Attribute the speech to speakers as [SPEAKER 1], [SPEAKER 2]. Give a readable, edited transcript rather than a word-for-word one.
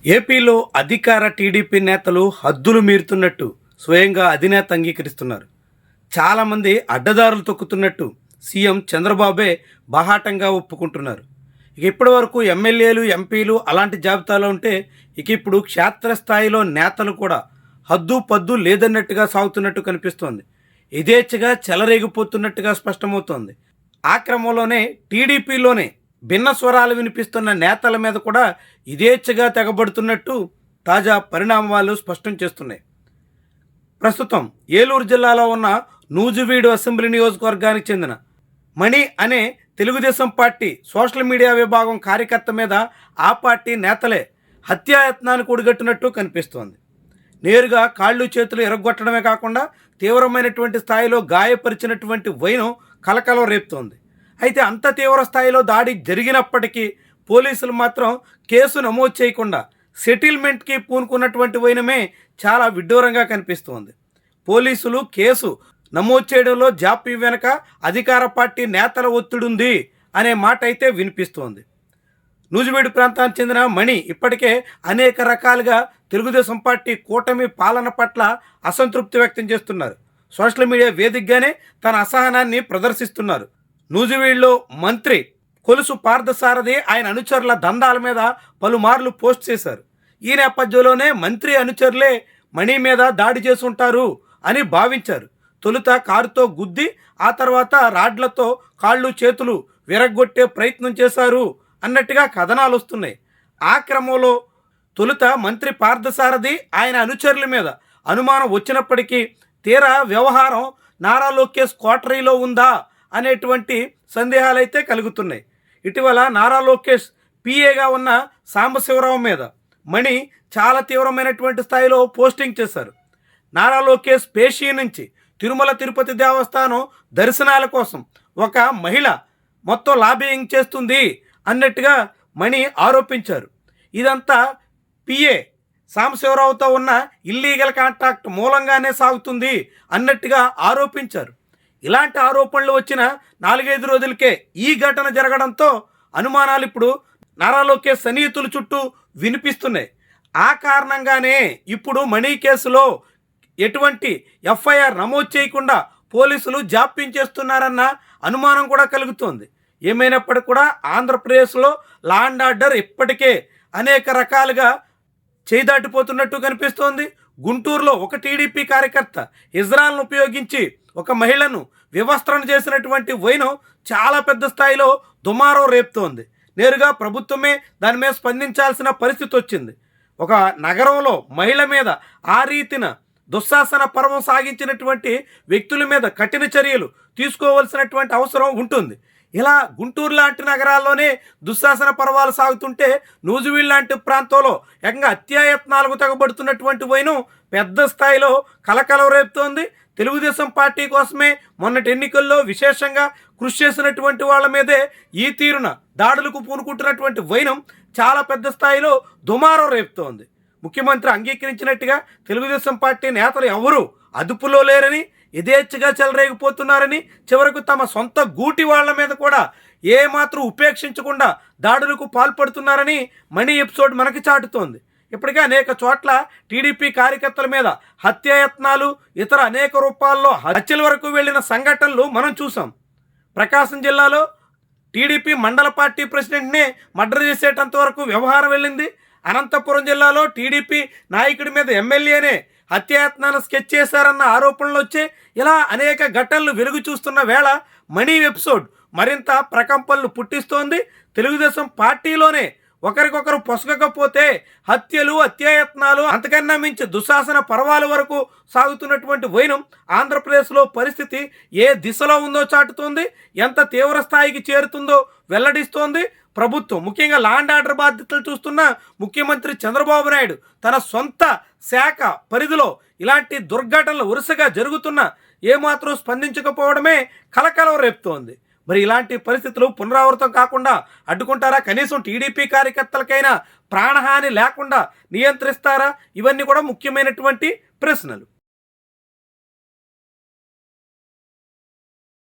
[SPEAKER 1] ఏపీలో అధికార టీడీపీ నేతలు హద్దులు మీరుతున్నట్టు స్వయంగా అధినేత అంగీకరిస్తున్నారు. చాలామంది అడ్డదారులు తొక్కుతున్నట్టు సీఎం చంద్రబాబే బాహాటంగా ఒప్పుకుంటున్నారు. ఇప్పటి వరకు ఎమ్మెల్యేలు, ఎంపీలు అలాంటి జాబితాలో ఉంటే ఇప్పుడు క్షేత్రస్థాయిలో నేతలు కూడా హద్దు పద్దు లేదన్నట్టుగా సాగుతున్నట్టు కనిపిస్తోంది. యథేచ్ఛగా చెలరేగిపోతున్నట్టుగా స్పష్టమవుతోంది. ఆ క్రమంలోనే టీడీపీలోనే భిన్న స్వరాలు వినిపిస్తున్న నేతల మీద కూడా యథేచ్ఛగా తెగబడుతున్నట్టు తాజా పరిణామాలు స్పష్టం చేస్తున్నాయి. ప్రస్తుతం ఏలూరు జిల్లాలో ఉన్న నూజివీడు అసెంబ్లీ నియోజకవర్గానికి చెందిన మణి అనే తెలుగుదేశం పార్టీ సోషల్ మీడియా విభాగం కార్యకర్త మీద ఆ పార్టీ నేతలే హత్యాయత్నాన్ని కూడిగట్టినట్టు కనిపిస్తోంది. నేరుగా కాళ్ళు చేతులు ఎరగొట్టడమే కాకుండా తీవ్రమైనటువంటి స్థాయిలో గాయపరిచినటువంటి వైనం కలకలం రేపుతోంది. అయితే అంత తీవ్ర స్థాయిలో దాడి జరిగినప్పటికీ పోలీసులు మాత్రం కేసు నమోదు చేయకుండా సెటిల్మెంట్కి పూనుకున్నటువంటి వైనమే చాలా విడ్డూరంగా కనిపిస్తోంది. పోలీసులు కేసు నమోదు చేయడంలో జాప్యం వెనుక అధికార పార్టీ నేతల ఒత్తిడి ఉంది అనే మాట అయితే వినిపిస్తోంది. నూజివీడు ప్రాంతానికి చెందిన మణి ఇప్పటికే అనేక రకాలుగా తెలుగుదేశం పార్టీ కూటమి పాలన పట్ల అసంతృప్తి వ్యక్తం చేస్తున్నారు. సోషల్ మీడియా వేదికగానే తన అసహనాన్ని ప్రదర్శిస్తున్నారు. నూజివీడులో మంత్రి కొలుసు పార్థసారథి ఆయన అనుచరుల దందాల మీద పలుమార్లు పోస్ట్ చేశారు. ఈ నేపథ్యంలోనే మంత్రి అనుచరులే మణి మీద దాడి చేసుంటారు అని భావించారు. తొలుత కారుతో గుద్ది ఆ తర్వాత రాడ్లతో కాళ్ళు చేతులు విరగ్గొట్టే ప్రయత్నం చేశారు అన్నట్టుగా కథనాలు వస్తున్నాయి. ఆ క్రమంలో తొలుత మంత్రి పార్థసారథి ఆయన అనుచరుల మీద అనుమానం వచ్చినప్పటికీ తీరా వ్యవహారం నారా లోకేష్ కోటరీలో ఉందా అనేటువంటి సందేహాలైతే కలుగుతున్నాయి. ఇటీవల నారా లోకేష్ పిఏగా ఉన్న సాంబశివరావు మీద మణి చాలా తీవ్రమైనటువంటి స్థాయిలో పోస్టింగ్ చేశారు. నారా లోకేష్ పేషీ నుంచి తిరుమల తిరుపతి దేవస్థానం దర్శనాల కోసం ఒక మహిళ మొత్తం లాబియింగ్ చేస్తుంది అన్నట్టుగా మణి ఆరోపించారు. ఇదంతా పిఏ సాంబశివరావుతో ఉన్న ఇల్లీగల్ కాంటాక్ట్ మూలంగానే సాగుతుంది అన్నట్టుగా ఆరోపించారు. ఇలాంటి ఆరోపణలు వచ్చిన 4-5 రోజులకే ఈ ఘటన జరగడంతో అనుమానాలు ఇప్పుడు నారా లోకేష్ సన్నిహితుల చుట్టూ వినిపిస్తున్నాయి. ఆ కారణంగానే ఇప్పుడు మణి కేసులో ఎటువంటి ఎఫ్ఐఆర్ నమోదు చేయకుండా పోలీసులు జాప్యం చేస్తున్నారన్న అనుమానం కూడా కలుగుతోంది. ఏమైనప్పటికీ కూడా ఆంధ్రప్రదేశ్లో లా అండ్ ఆర్డర్ ఇప్పటికే అనేక రకాలుగా చేదాటిపోతున్నట్టు కనిపిస్తోంది. గుంటూరులో ఒక టీడీపీ కార్యకర్త ఇజ్రాయల్ను ఉపయోగించి ఒక మహిళను వివస్త్రణ చేసినటువంటి వైనం చాలా పెద్ద స్థాయిలో దుమారం రేపుతోంది. నేరుగా ప్రభుత్వమే దాని మీద స్పందించాల్సిన పరిస్థితి వచ్చింది. ఒక నగరంలో మహిళ మీద ఆ రీతిన దుశ్శాసన పర్వం సాగించినటువంటి వ్యక్తుల మీద కఠిన చర్యలు తీసుకోవాల్సినటువంటి అవసరం ఉంటుంది. ఇలా గుంటూరు లాంటి నగరాల్లోనే దుశ్శాసన పర్వాలు సాగుతుంటే నూజివీడు లాంటి ప్రాంతంలో ఏకంగా హత్యాయత్నాలకు తెగబడుతున్నటువంటి వైనం పెద్ద స్థాయిలో కలకలం రేపుతోంది. తెలుగుదేశం పార్టీ కోసమే మొన్నటి ఎన్నికల్లో విశేషంగా కృషి చేసినటువంటి వాళ్ళ మీదే ఈ తీరున దాడులకు పూనుకుంటున్నటువంటి వైనం చాలా పెద్ద స్థాయిలో దుమారం రేపుతోంది. ముఖ్యమంత్రి అంగీకరించినట్టుగా తెలుగుదేశం పార్టీ నేతలు ఎవరూ అదుపులో లేరని, యథేచ్ఛగా చెలరేగిపోతున్నారని, చివరకు తమ సొంత గూటి వాళ్ల మీద కూడా ఏమాత్రం ఉపేక్షించకుండా దాడులకు పాల్పడుతున్నారని మణి ఎపిసోడ్ మనకి చాటుతోంది. ఇప్పటికే అనేక చోట్ల టీడీపీ కార్యకర్తల మీద హత్యాయత్నాలు, ఇతర అనేక రూపాల్లో హత్యల వరకు వెళ్లిన సంఘటనలు మనం చూసాం. ప్రకాశం జిల్లాలో టీడీపీ మండల పార్టీ ప్రెసిడెంట్నే మర్డర్ చేసేటంత వరకు వ్యవహారం వెళ్ళింది. అనంతపురం జిల్లాలో టీడీపీ నాయకుడి మీద ఎమ్మెల్యేనే హత్యాయత్నాన్ని స్కెచ్ చేశారన్న ఆరోపణలు వచ్చే ఇలా అనేక ఘటనలు వెలుగు చూస్తున్న వేళ మణి ఎపిసోడ్ మరింత ప్రకంపనలు పుట్టిస్తోంది. తెలుగుదేశం పార్టీలోనే ఒకరికొకరు పొసగకపోతే హత్యలు, హత్యాయత్నాలు, అంతకన్నా మించి దుశ్శాసన పర్వాల వరకు సాగుతున్నటువంటి వైనం ఆంధ్రప్రదేశ్లో పరిస్థితి ఏ దిశలో ఉందో చాటుతోంది. ఎంత తీవ్ర స్థాయికి చేరుతుందో వెల్లడిస్తోంది. ప్రభుత్వం ముఖ్యంగా లా అండ్ ఆర్డర్ బాధ్యతలు చూస్తున్న ముఖ్యమంత్రి చంద్రబాబు నాయుడు తన సొంత శాఖ పరిధిలో ఇలాంటి దుర్ఘటనలు వరుసగా జరుగుతున్న ఏమాత్రం స్పందించకపోవడమే కలకలం రేపుతోంది. మరి ఇలాంటి పరిస్థితులు పునరావృతం కాకుండా అడ్డుకుంటారా? కనీసం టీడీపీ కార్యకర్తలకైనా ప్రాణహాని లేకుండా నియంత్రిస్తారా? ఇవన్నీ కూడా ముఖ్యమైనటువంటి ప్రశ్నలు.